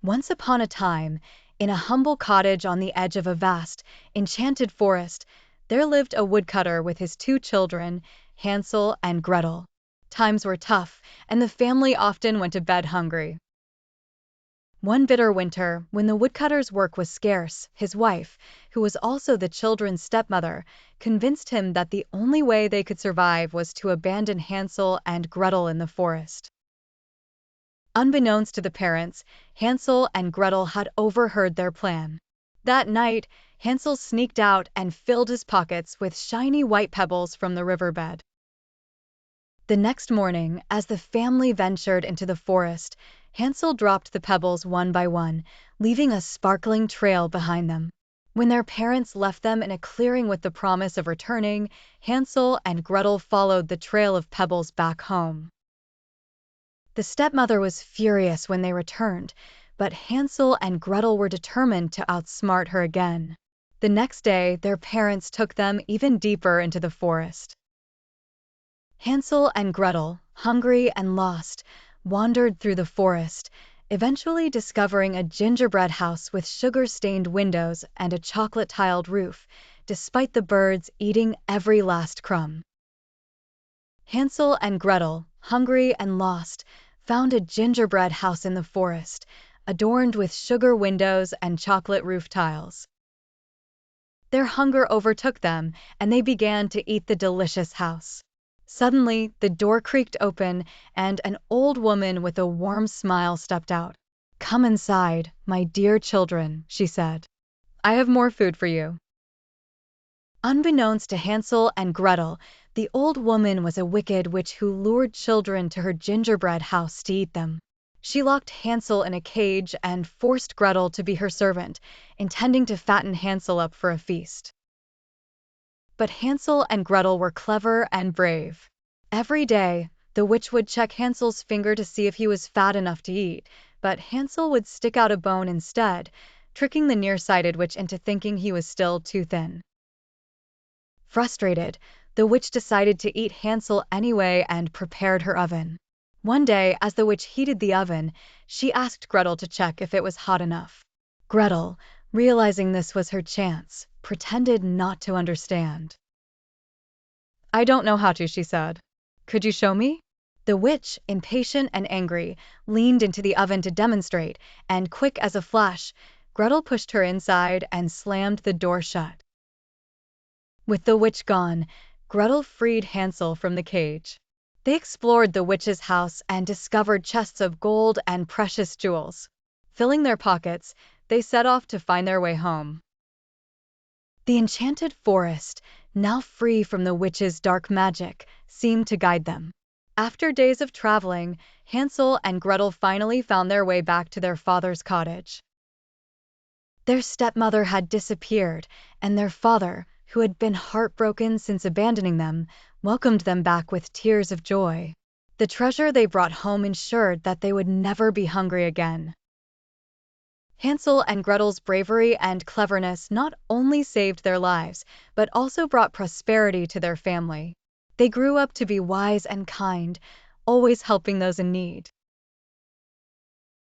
Once upon a time, in a humble cottage on the edge of a vast, enchanted forest, there lived a woodcutter with his two children, Hansel and Gretel. Times were tough, and the family often went to bed hungry. One bitter winter, when the woodcutter's work was scarce, his wife, who was also the children's stepmother, convinced him that the only way they could survive was to abandon Hansel and Gretel in the forest. Unbeknownst to the parents, Hansel and Gretel had overheard their plan. That night, Hansel sneaked out and filled his pockets with shiny white pebbles from the riverbed. The next morning, as the family ventured into the forest, Hansel dropped the pebbles one by one, leaving a sparkling trail behind them. When their parents left them in a clearing with the promise of returning, Hansel and Gretel followed the trail of pebbles back home. The stepmother was furious when they returned, but Hansel and Gretel were determined to outsmart her again. The next day, their parents took them even deeper into the forest. Hansel and Gretel, hungry and lost, wandered through the forest, eventually discovering a gingerbread house with sugar-stained windows and a chocolate-tiled roof, despite the birds eating every last crumb. Hansel and Gretel, hungry and lost, found a gingerbread house in the forest, adorned with sugar windows and chocolate roof tiles. Their hunger overtook them, and they began to eat the delicious house. Suddenly, the door creaked open, and an old woman with a warm smile stepped out. "Come inside, my dear children," she said. "I have more food for you." Unbeknownst to Hansel and Gretel, the old woman was a wicked witch who lured children to her gingerbread house to eat them. She locked Hansel in a cage and forced Gretel to be her servant, intending to fatten Hansel up for a feast. But Hansel and Gretel were clever and brave. Every day, the witch would check Hansel's finger to see if he was fat enough to eat, but Hansel would stick out a bone instead, tricking the nearsighted witch into thinking he was still too thin. Frustrated, the witch decided to eat Hansel anyway and prepared her oven. One day, as the witch heated the oven, she asked Gretel to check if it was hot enough. Gretel, realizing this was her chance, pretended not to understand. "I don't know how to," she said. "Could you show me?" The witch, impatient and angry, leaned into the oven to demonstrate, and quick as a flash, Gretel pushed her inside and slammed the door shut. With the witch gone, Gretel freed Hansel from the cage. They explored the witch's house and discovered chests of gold and precious jewels. Filling their pockets, they set off to find their way home. The enchanted forest, now free from the witch's dark magic, seemed to guide them. After days of traveling, Hansel and Gretel finally found their way back to their father's cottage. Their stepmother had disappeared, and their father, who had been heartbroken since abandoning them, welcomed them back with tears of joy. The treasure they brought home ensured that they would never be hungry again. Hansel and Gretel's bravery and cleverness not only saved their lives, but also brought prosperity to their family. They grew up to be wise and kind, always helping those in need.